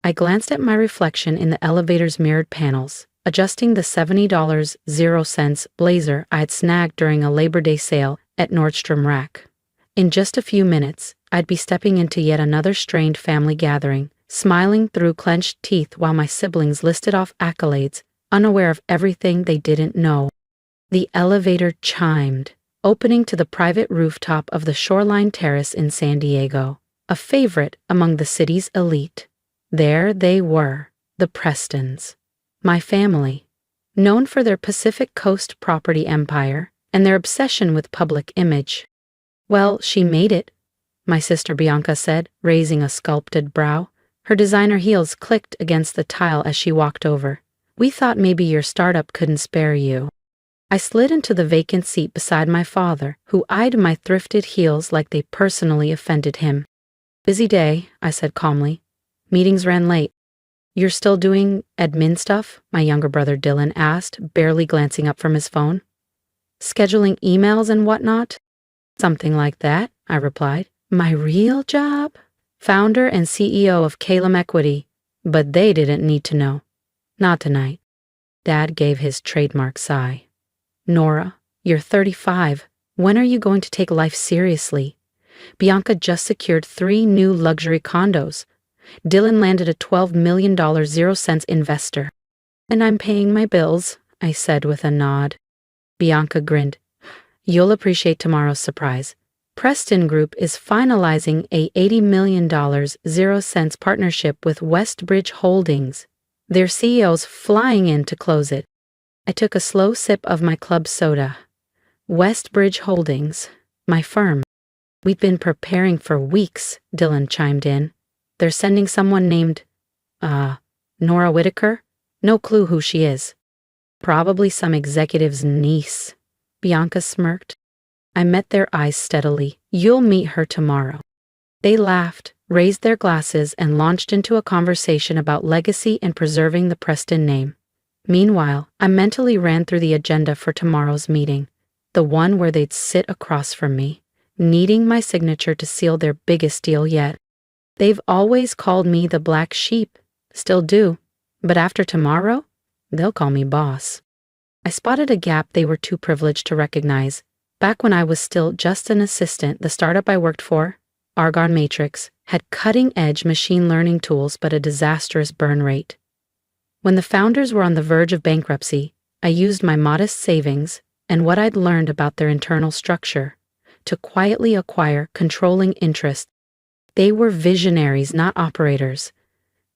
I glanced at my reflection in the elevator's mirrored panels, adjusting the $70.00 blazer I had snagged during a Labor Day sale at Nordstrom Rack. In just a few minutes, I'd be stepping into yet another strained family gathering, smiling through clenched teeth while my siblings listed off accolades, unaware of everything they didn't know. The elevator chimed, opening to the private rooftop of the Shoreline Terrace in San Diego, a favorite among the city's elite. There they were, the Prestons, my family, known for their Pacific Coast property empire and their obsession with public image. "Well, she made it," my sister Bianca said, raising a sculpted brow. Her designer heels clicked against the tile as she walked over. "We thought maybe your startup couldn't spare you." I slid into the vacant seat beside my father, who eyed my thrifted heels like they personally offended him. "Busy day," I said calmly. "Meetings ran late." "You're still doing admin stuff?" my younger brother Dylan asked, barely glancing up from his phone. "Scheduling emails and whatnot?" "Something like that," I replied. "My real job? Founder and CEO of Calum Equity, but they didn't need to know. Not tonight." Dad gave his trademark sigh. "Nora, you're 35. When are you going to take life seriously? Bianca just secured 3 new luxury condos. Dylan landed a $12 million 0-cent investor. And I'm paying my bills," I said with a nod. Bianca grinned. "You'll appreciate tomorrow's surprise. Preston Group is finalizing a $80 million 0-cent partnership with Westbridge Holdings. Their CEO's flying in to close it." I took a slow sip of my club soda. "Westbridge Holdings, my firm." "We've been preparing for weeks," Dylan chimed in. "They're sending someone named, Nora Whitaker? No clue who she is." "Probably some executive's niece." Bianca smirked. I met their eyes steadily. "You'll meet her tomorrow." They laughed, raised their glasses, and launched into a conversation about legacy and preserving the Preston name. Meanwhile, I mentally ran through the agenda for tomorrow's meeting, the one where they'd sit across from me, needing my signature to seal their biggest deal yet. They've always called me the black sheep, still do, but after tomorrow, they'll call me boss. I spotted a gap they were too privileged to recognize. Back when I was still just an assistant, the startup I worked for, Argon Matrix, had cutting-edge machine learning tools but a disastrous burn rate. When the founders were on the verge of bankruptcy, I used my modest savings and what I'd learned about their internal structure to quietly acquire controlling interest. They were visionaries, not operators.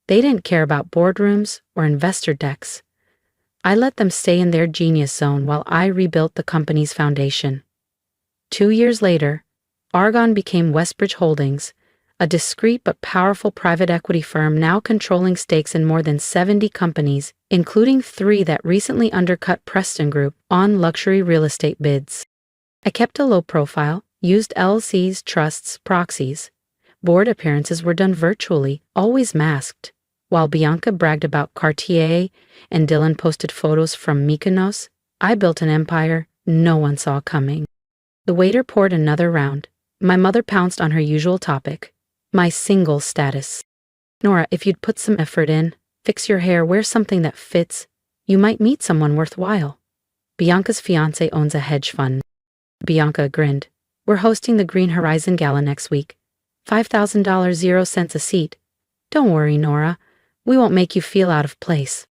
They didn't care about boardrooms or investor decks. I let them stay in their genius zone while I rebuilt the company's foundation. 2 years later, Argon became Westbridge Holdings, a discreet but powerful private equity firm now controlling stakes in more than 70 companies, including 3 that recently undercut Preston Group on luxury real estate bids. I kept a low profile, used LLCs, trusts, proxies. Board appearances were done virtually, always masked. While Bianca bragged about Cartier and Dylan posted photos from Mykonos, I built an empire no one saw coming. The waiter poured another round. My mother pounced on her usual topic, my single status. "Nora, if you'd put some effort in, fix your hair, wear something that fits, you might meet someone worthwhile." Bianca's fiancé owns a hedge fund. Bianca grinned. "We're hosting the Green Horizon Gala next week. $5,000 0-cents a seat. Don't worry, Nora. We won't make you feel out of place."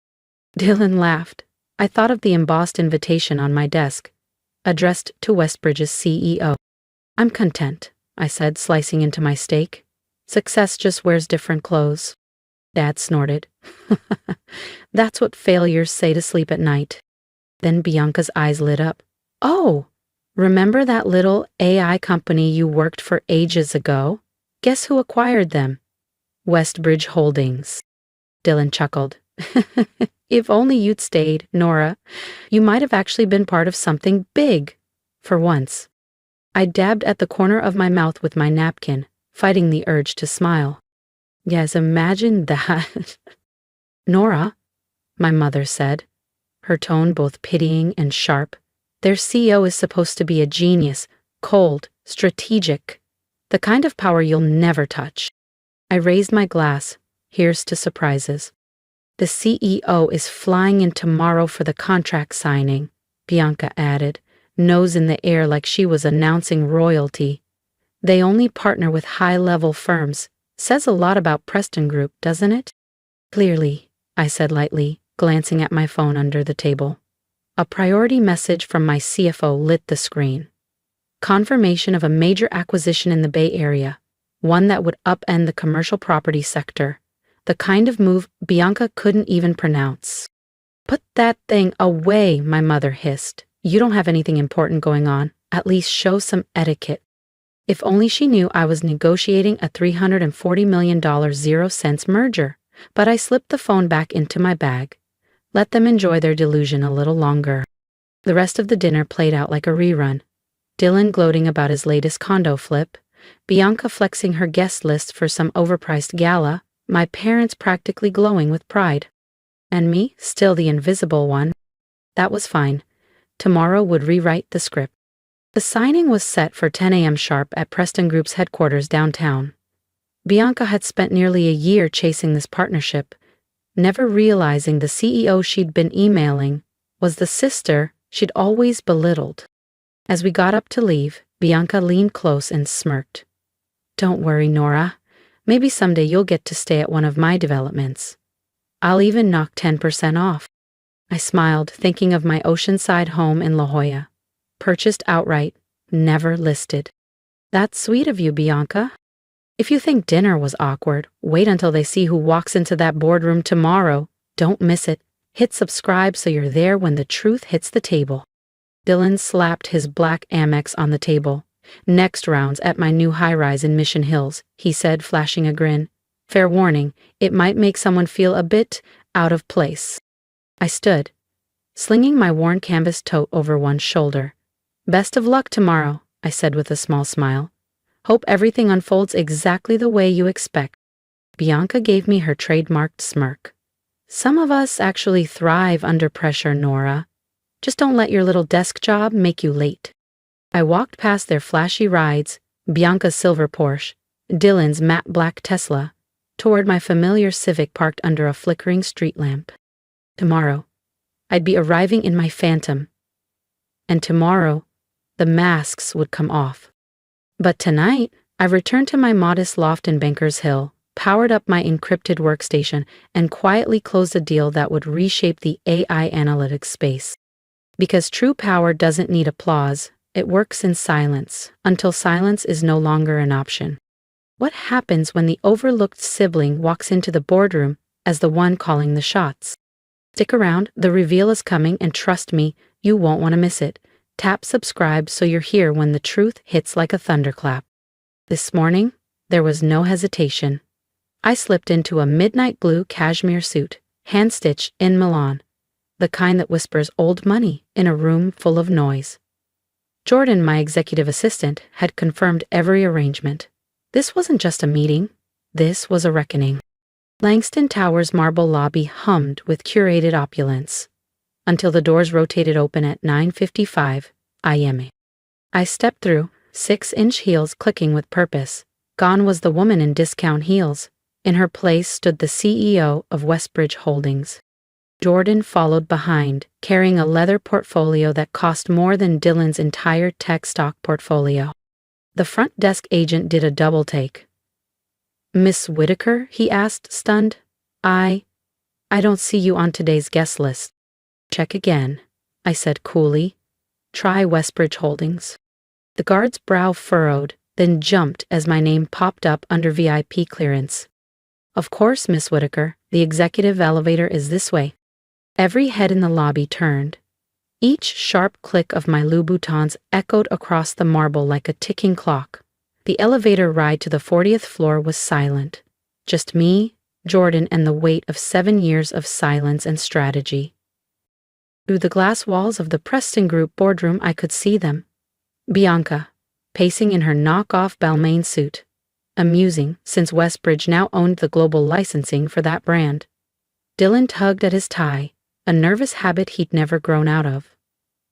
Dylan laughed. I thought of the embossed invitation on my desk, addressed to Westbridge's CEO. "I'm content," I said, slicing into my steak. "Success just wears different clothes." Dad snorted. "That's what failures say to sleep at night." Then Bianca's eyes lit up. "Oh, remember that little AI company you worked for ages ago? Guess who acquired them?" "Westbridge Holdings." Dylan chuckled. "If only you'd stayed, Nora. You might have actually been part of something big, for once." I dabbed at the corner of my mouth with my napkin, fighting the urge to smile. "Yes, imagine that." "Nora," my mother said, her tone both pitying and sharp, "their CEO is supposed to be a genius, cold, strategic, the kind of power you'll never touch." I raised my glass. here's to surprises. The CEO is flying in tomorrow for the contract signing, Bianca added, nose in the air like she was announcing royalty. They only partner with high-level firms. Says a lot about Preston Group, doesn't it? Clearly, I said lightly, glancing at my phone under the table. A priority message from my CFO lit the screen. Confirmation of a major acquisition in the Bay Area, one that would upend the commercial property sector, the kind of move Bianca couldn't even pronounce. Put that thing away, my mother hissed. You don't have anything important going on. At least show some etiquette. If only she knew I was negotiating a $340 million 0-cents merger, but I slipped the phone back into my bag. Let them enjoy their delusion a little longer. The rest of the dinner played out like a rerun. Dylan gloating about his latest condo flip, Bianca flexing her guest list for some overpriced gala, my parents practically glowing with pride. And me, still the invisible one. That was fine. Tomorrow would rewrite the script. The signing was set for 10 a.m. sharp at Preston Group's headquarters downtown. Bianca had spent nearly a year chasing this partnership, never realizing the CEO she'd been emailing was the sister she'd always belittled. As we got up to leave, Bianca leaned close and smirked. Don't worry, Nora. Maybe someday you'll get to stay at one of my developments. I'll even knock 10% off. I smiled, thinking of my oceanside home in La Jolla. Purchased outright, never listed. That's sweet of you, Bianca. If you think dinner was awkward, wait until they see who walks into that boardroom tomorrow. Don't miss it. Hit subscribe so you're there when the truth hits the table. Dylan slapped his black Amex on the table. Next round's at my new high-rise in Mission Hills, he said, flashing a grin. Fair warning, it might make someone feel a bit out of place. I stood, slinging my worn canvas tote over one shoulder. Best of luck tomorrow, I said with a small smile. Hope everything unfolds exactly the way you expect. Bianca gave me her trademarked smirk. Some of us actually thrive under pressure, Nora. Just don't let your little desk job make you late. I walked past their flashy rides, Bianca's silver Porsche, Dylan's matte black Tesla, toward my familiar Civic parked under a flickering street lamp. Tomorrow, I'd be arriving in my Phantom. And tomorrow, the masks would come off. But tonight, I returned to my modest loft in Bankers Hill, powered up my encrypted workstation, and quietly closed a deal that would reshape the AI analytics space. Because true power doesn't need applause, it works in silence, until silence is no longer an option. What happens when the overlooked sibling walks into the boardroom as the one calling the shots? Stick around, the reveal is coming, and trust me, you won't want to miss it. Tap subscribe so you're here when the truth hits like a thunderclap. This morning, there was no hesitation. I slipped into a midnight blue cashmere suit, hand-stitched in Milan, the kind that whispers old money in a room full of noise. Jordan, my executive assistant, had confirmed every arrangement. This wasn't just a meeting. This was a reckoning. Langston Tower's marble lobby hummed with curated opulence, until the doors rotated open at 9:55 a.m. I stepped through, 6-inch heels clicking with purpose. Gone was the woman in discount heels. In her place stood the CEO of Westbridge Holdings. Jordan followed behind, carrying a leather portfolio that cost more than Dylan's entire tech stock portfolio. The front desk agent did a double take. Miss Whitaker? He asked, stunned. I don't see you on today's guest list. Check again, I said coolly. Try Westbridge Holdings. The guard's brow furrowed, then jumped as my name popped up under VIP clearance. Of course, Miss Whitaker, the executive elevator is this way. Every head in the lobby turned. Each sharp click of my Louboutins echoed across the marble like a ticking clock. The elevator ride to the 40th floor was silent. Just me, Jordan, and the weight of 7 years of silence and strategy. Through the glass walls of the Preston Group boardroom I could see them. Bianca, pacing in her knockoff Balmain suit. Amusing, since Westbridge now owned the global licensing for that brand. Dylan tugged at his tie, a nervous habit he'd never grown out of.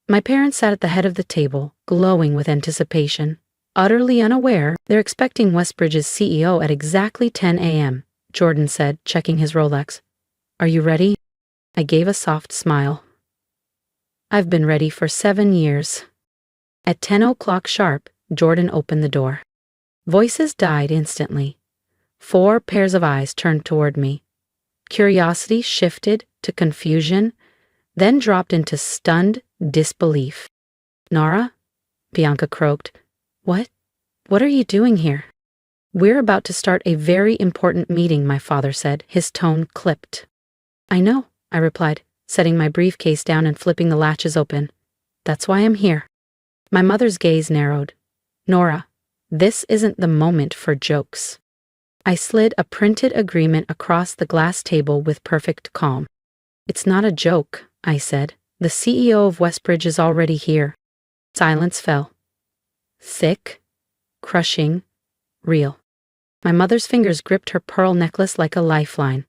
My parents sat at the head of the table, glowing with anticipation. Utterly unaware, they're expecting Westbridge's CEO at exactly 10 a.m. Jordan said, checking his Rolex. Are you ready? I gave a soft smile. I've been ready for 7 years. At 10 o'clock sharp, Jordan opened the door. Voices died instantly. 4 pairs of eyes turned toward me. Curiosity shifted to confusion, then dropped into stunned disbelief. Nora? Bianca croaked. What? What are you doing here? We're about to start a very important meeting, my father said, his tone clipped. I know, I replied, setting my briefcase down and flipping the latches open. That's why I'm here. My mother's gaze narrowed. Nora, this isn't the moment for jokes. I slid a printed agreement across the glass table with perfect calm. It's not a joke, I said. The CEO of Westbridge is already here. Silence fell. Thick, crushing, real. My mother's fingers gripped her pearl necklace like a lifeline.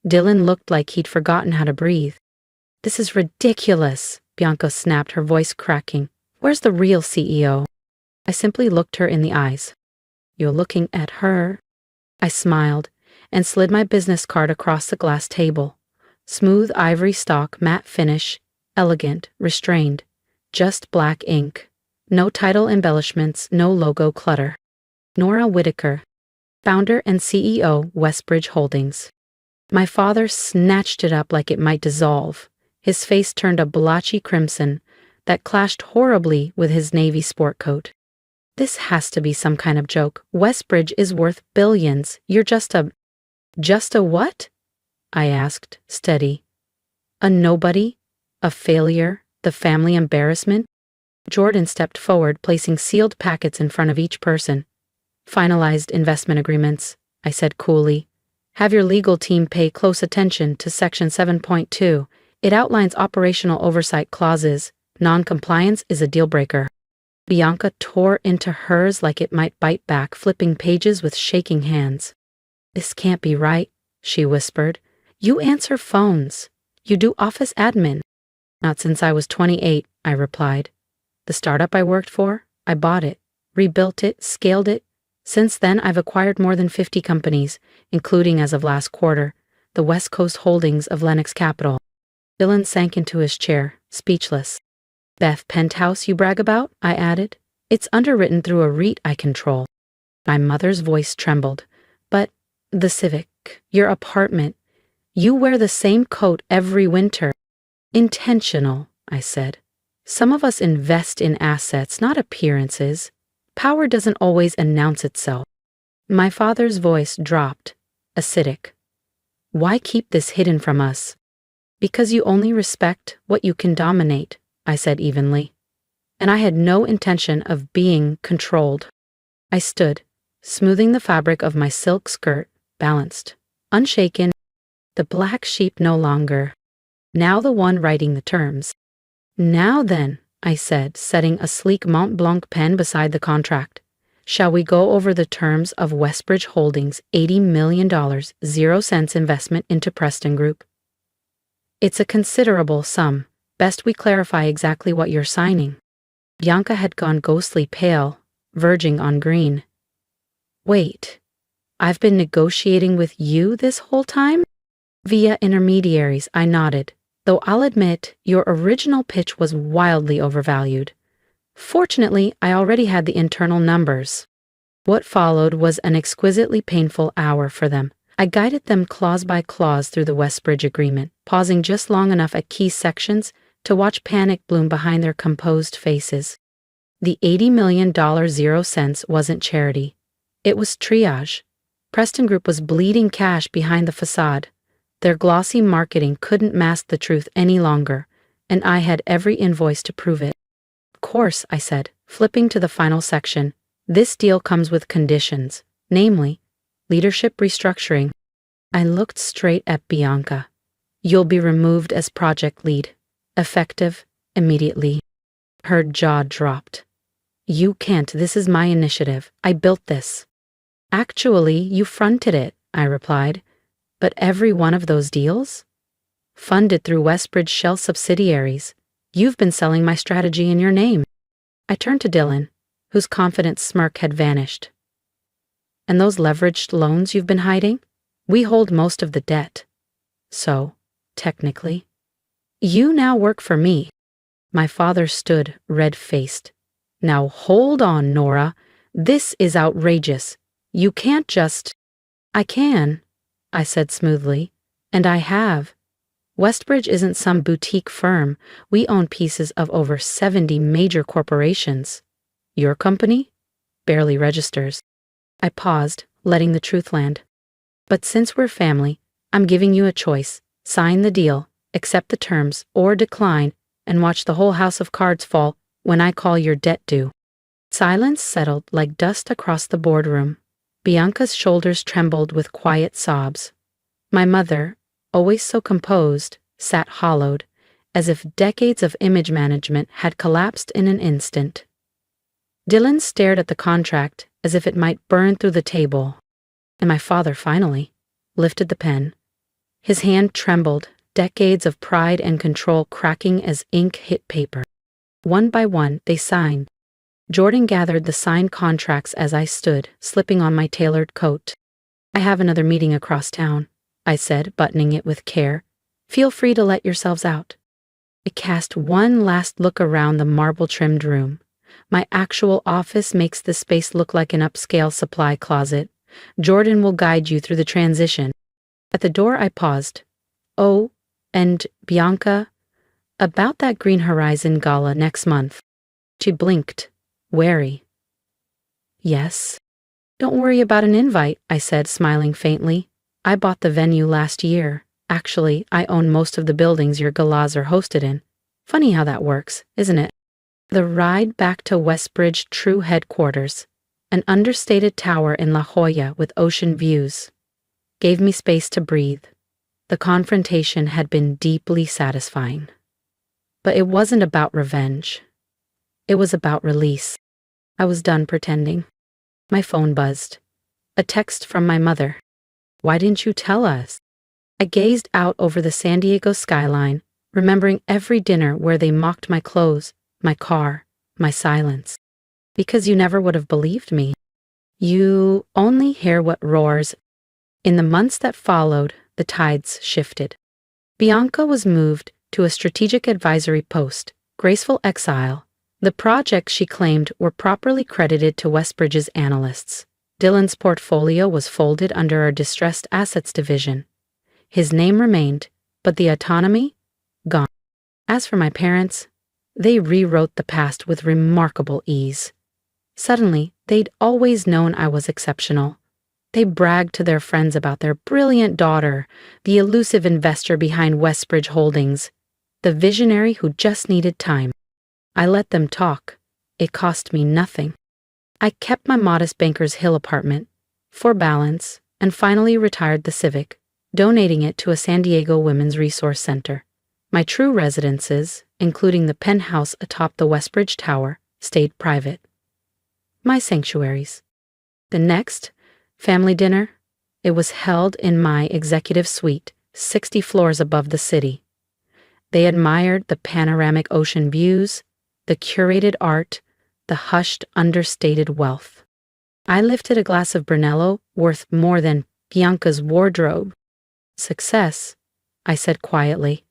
Dylan looked like he'd forgotten how to breathe. This is ridiculous, Bianca snapped, her voice cracking. Where's the real CEO? I simply looked her in the eyes. You're looking at her. I smiled and slid my business card across the glass table. Smooth ivory stock, matte finish, elegant, restrained. Just black ink. No title embellishments, no logo clutter. Nora Whitaker, founder and CEO, Westbridge Holdings. My father snatched it up like it might dissolve. His face turned a blotchy crimson that clashed horribly with his navy sport coat. This has to be some kind of joke. Westbridge is worth billions. You're just a what? I asked, steady. A nobody? A failure? The family embarrassment? Jordan stepped forward, placing sealed packets in front of each person. Finalized investment agreements, I said coolly. Have your legal team pay close attention to Section 7.2. It outlines operational oversight clauses. Non-compliance is a deal-breaker. Bianca tore into hers like it might bite back, flipping pages with shaking hands. This can't be right, she whispered. You answer phones. You do office admin. Not since I was 28, I replied. The startup I worked for, I bought it, rebuilt it, scaled it. Since then, I've acquired more than 50 companies, including, as of last quarter, the West Coast holdings of Lenox Capital. Dylan sank into his chair, speechless. Beth Penthouse you brag about? I added. It's underwritten through a REIT I control. My mother's voice trembled. But the Civic, your apartment, you wear the same coat every winter. Intentional, I said. Some of us invest in assets, not appearances. Power doesn't always announce itself. My father's voice dropped, acidic. Why keep this hidden from us? Because you only respect what you can dominate, I said evenly. And I had no intention of being controlled. I stood, smoothing the fabric of my silk skirt, balanced, unshaken, the black sheep no longer. Now the one writing the terms. Now then, I said, setting a sleek Mont Blanc pen beside the contract. Shall we go over the terms of Westbridge Holdings' $80 million, 0 cents investment into Preston Group? It's a considerable sum. Best we clarify exactly what you're signing. Bianca had gone ghostly pale, verging on green. Wait, I've been negotiating with you this whole time? Via intermediaries, I nodded, though I'll admit your original pitch was wildly overvalued. Fortunately, I already had the internal numbers. What followed was an exquisitely painful hour for them. I guided them clause by clause through the Westbridge agreement, pausing just long enough at key sections to watch panic bloom behind their composed faces. The $80 million 0 cents wasn't charity. It was triage. Preston Group was bleeding cash behind the facade. Their glossy marketing couldn't mask the truth any longer, and I had every invoice to prove it. Of course, I said, flipping to the final section, this deal comes with conditions, namely, leadership restructuring. I looked straight at Bianca. You'll be removed as project lead. Effective, immediately. Her jaw dropped. You can't, this is my initiative. I built this. Actually, you fronted it, I replied. But every one of those deals? Funded through Westbridge shell subsidiaries. You've been selling my strategy in your name. I turned to Dylan, whose confident smirk had vanished. And those leveraged loans you've been hiding? We hold most of the debt. So, technically, you now work for me. My father stood red-faced. Now hold on, Nora. This is outrageous. You can't just— I can, I said smoothly. And I have. Westbridge isn't some boutique firm. We own pieces of over 70 major corporations. Your company barely registers. I paused, letting the truth land. But since we're family, I'm giving you a choice. Sign the deal, accept the terms, or decline, and watch the whole house of cards fall when I call your debt due. Silence settled like dust across the boardroom. Bianca's shoulders trembled with quiet sobs. My mother, always so composed, sat hollowed, as if decades of image management had collapsed in an instant. Dylan stared at the contract as if it might burn through the table, and my father finally lifted the pen. His hand trembled, decades of pride and control cracking as ink hit paper. One by one, they signed. Jordan gathered the signed contracts as I stood, slipping on my tailored coat. I have another meeting across town, I said, buttoning it with care. Feel free to let yourselves out. I cast one last look around the marble-trimmed room. My actual office makes the space look like an upscale supply closet. Jordan will guide you through the transition. At the door I paused. Oh, and Bianca, about that Green Horizon gala next month. She blinked, wary. Yes. Don't worry about an invite, I said, smiling faintly. I bought the venue last year. Actually, I own most of the buildings your galas are hosted in. Funny how that works, isn't it? The ride back to Westbridge True headquarters, an understated tower in La Jolla with ocean views, gave me space to breathe. The confrontation had been deeply satisfying. But it wasn't about revenge. It was about release. I was done pretending. My phone buzzed. A text from my mother. Why didn't you tell us? I gazed out over the San Diego skyline, remembering every dinner where they mocked my clothes, my car, my silence. Because you never would have believed me. You only hear what roars. In the months that followed, the tides shifted. Bianca was moved to a strategic advisory post, graceful exile. The projects she claimed were properly credited to Westbridge's analysts. Dylan's portfolio was folded under our distressed assets division. His name remained, but the autonomy? Gone. As for my parents, they rewrote the past with remarkable ease. Suddenly, they'd always known I was exceptional. They bragged to their friends about their brilliant daughter, the elusive investor behind Westbridge Holdings, the visionary who just needed time. I let them talk. It cost me nothing. I kept my modest Bankers Hill apartment, for balance, and finally retired the Civic, donating it to a San Diego Women's Resource Center. My true residences, including the penthouse atop the Westbridge Tower, stayed private. My sanctuaries. The next family dinner, it was held in my executive suite, 60 floors above the city. They admired the panoramic ocean views, the curated art, the hushed, understated wealth. I lifted a glass of Brunello worth more than Bianca's wardrobe. Success, I said quietly,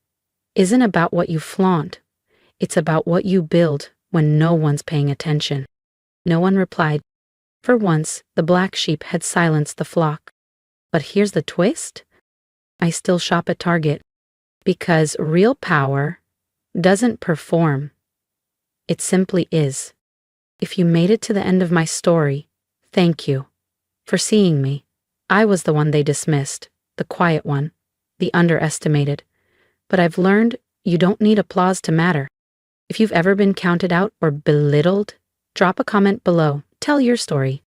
isn't about what you flaunt. It's about what you build when no one's paying attention. No one replied. For once, the black sheep had silenced the flock. But here's the twist. I still shop at Target. Because real power doesn't perform. It simply is. If you made it to the end of my story, thank you for seeing me. I was the one they dismissed, the quiet one, the underestimated. But I've learned you don't need applause to matter. If you've ever been counted out or belittled, drop a comment below. Tell your story.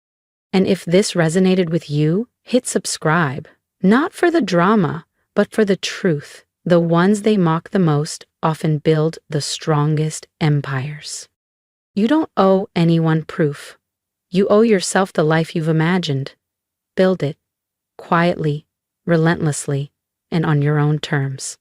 And if this resonated with you, hit subscribe. Not for the drama, but for the truth. The ones they mock the most often build the strongest empires. You don't owe anyone proof. You owe yourself the life you've imagined. Build it, quietly, relentlessly, and on your own terms.